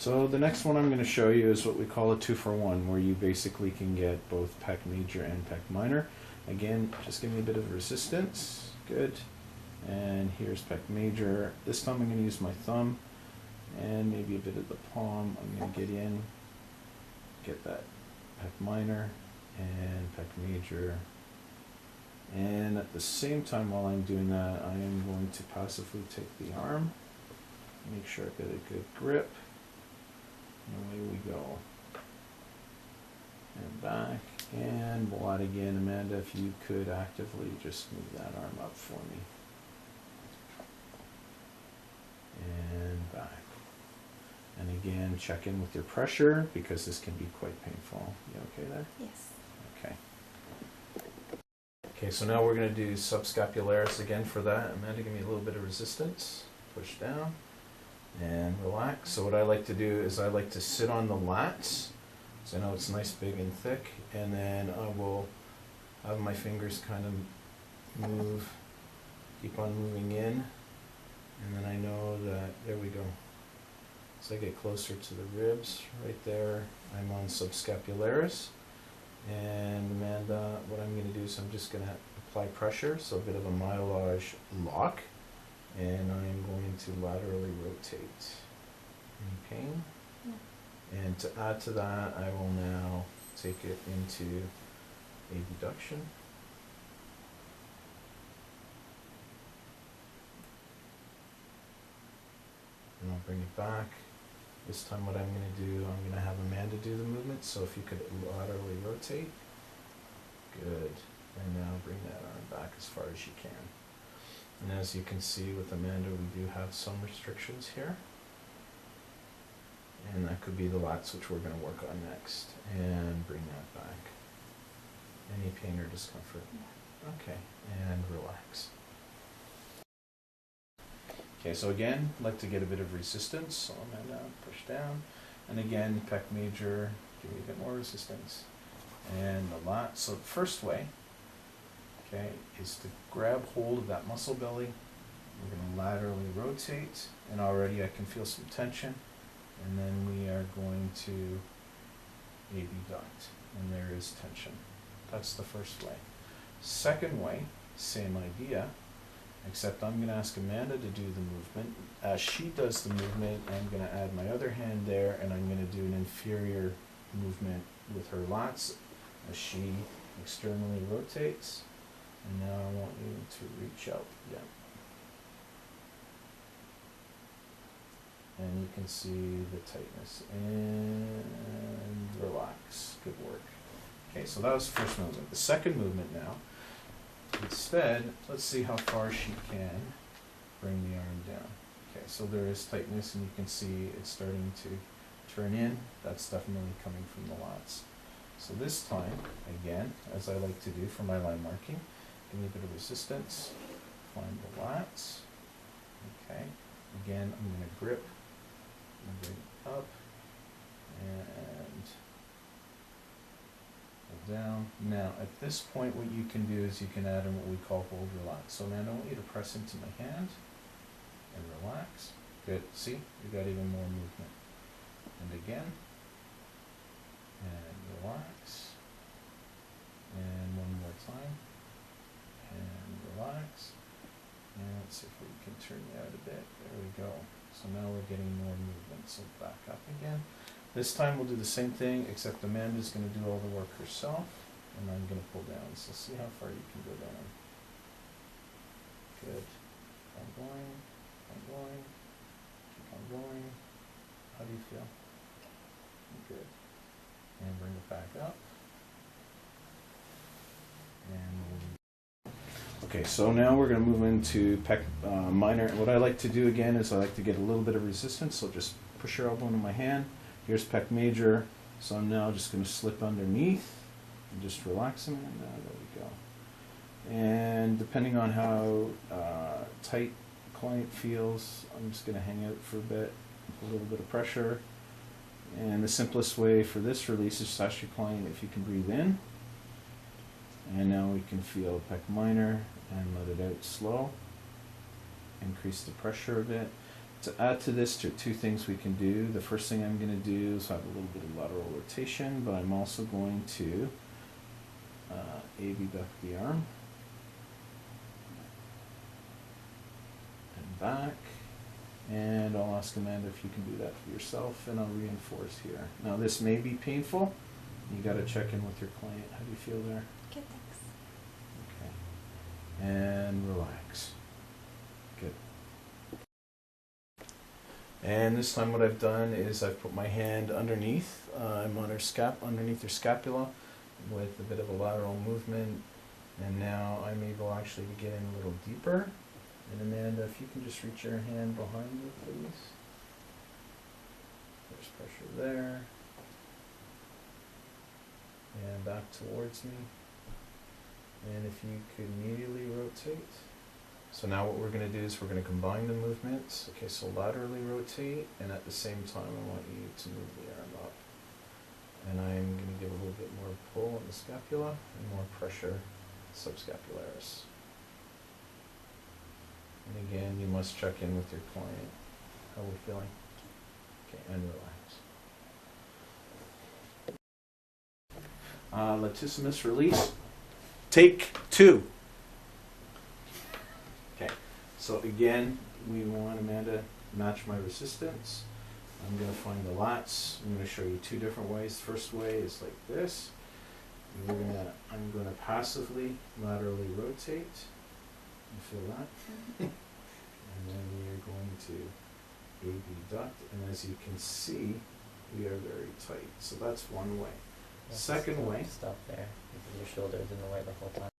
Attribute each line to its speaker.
Speaker 1: So the next one I'm going to show you is what we call a 2-for-1, where you basically can get both pec major and pec minor. Again, just give me a bit of resistance. Good. And here's pec major. This time I'm going to use my thumb and maybe a bit of the palm. I'm going to get in, get that pec minor and pec major. And at the same time while I'm doing that, I am going to passively take the arm, make sure I get a good grip, and away we go. And back, and voila again. Amanda, if you could actively just move that arm up for me. And back. And again, check in with your pressure, because this can be quite painful. You okay there?
Speaker 2: Yes.
Speaker 1: Okay. Okay, so now we're going to do subscapularis again for that. Amanda, give me a little bit of resistance. Push down and relax. So what I like to do is I like to sit on the lats. So I know it's nice, big, and thick. And then I will have my fingers kind of move, keep on moving in. And then I know that, there we go. As I get closer to the ribs, right there, I'm on subscapularis. And Amanda, what I'm going to do is I'm just going to apply pressure, so a bit of a myolage lock, and I'm going to laterally rotate. Any pain?
Speaker 2: No.
Speaker 1: And to add to that, I will now take it into abduction. And I'll bring it back. This time what I'm going to do, I'm going to have Amanda do the movement, so if you could laterally rotate. Good. And now bring that arm back as far as you can. And as you can see with Amanda, we do have some restrictions here. And that could be the lats, which we're going to work on next. And bring that back. Any pain or discomfort?
Speaker 2: Yeah.
Speaker 1: Okay, and relax. Okay, so again, I'd like to get a bit of resistance. So Amanda, push down. And again, pec major, give me a bit more resistance. And the lat. So the first way, okay, is to grab hold of that muscle belly. We're going to laterally rotate, and already I can feel some tension. And then we are going to abduct, and there is tension. That's the first way. Second way, same idea, except I'm going to ask Amanda to do the movement. As she does the movement, I'm going to add my other hand there, and I'm going to do an inferior movement with her lats as she externally rotates. And now I want you to reach out again. And you can see the tightness. And relax. Good work. Okay, so that was the first movement. The second movement now, instead, let's see how far she can bring the arm down. Okay, so there is tightness, and you can see it's starting to turn in. That's definitely coming from the lats. So this time, again, as I like to do for my line marking, give me a bit of resistance, find the lats. Okay, again, I'm going to grip and bring it up and pull down. Now, at this point, what you can do is you can add in what we call hold relax. So, Amanda, I want you to press into my hand and relax. Good. See, you got even more movement. And again, and relax. And one more time. And relax. And let's see if we can turn you out a bit. There we go. So now we're getting more movement. So back up again. This time we'll do the same thing, except Amanda's going to do all the work herself, and I'm going to pull down. So see how far you can go down. Good. Keep on going. Keep on going. Keep on going. How do you feel? Good. And bring it back up. And okay, so now we're going to move into pec minor. And what I like to do again is I like to get a little bit of resistance. So just push your elbow into my hand. Here's pec major. So I'm now just going to slip underneath and just relax them. And there we go. And depending on how tight the client feels, I'm just going to hang out for a bit, a little bit of pressure. And the simplest way for this release is to ask your client if you can breathe in. And now we can feel pec minor and let it out slow. Increase the pressure a bit. To add to this, there are two things we can do. The first thing I'm going to do is have a little bit of lateral rotation, but I'm also going to abduct the arm and back. And I'll ask Amanda if you can do that for yourself, and I'll reinforce here. Now this may be painful. You got to check in with your client. How do you feel there?
Speaker 2: Good, thanks.
Speaker 1: Okay. And relax. Good. And this time what I've done is I've put my hand underneath. I'm on her underneath her scapula with a bit of a lateral movement. And now I'm able actually to get in a little deeper. And Amanda, if you can just reach your hand behind you, please. There's pressure there. And back towards me. And if you could immediately rotate. So now what we're going to do is we're going to combine the movements. Okay, so laterally rotate, and at the same time I want you to move the arm up. And I'm going to give a little bit more pull on the scapula and more pressure subscapularis. And again, you must check in with your client. How are we feeling? Okay, and relax. Latissimus release. Take 2. Okay, so again, we want Amanda match my resistance. I'm going to find the lats. I'm going to show you 2 different ways. First way is like this. I'm going to passively laterally rotate. You feel that? And then we are going to abduct, and as you can see, we are very tight. So that's one way.
Speaker 3: Yeah,
Speaker 1: Second way.
Speaker 3: Stop there, because your shoulder's in the way the whole time.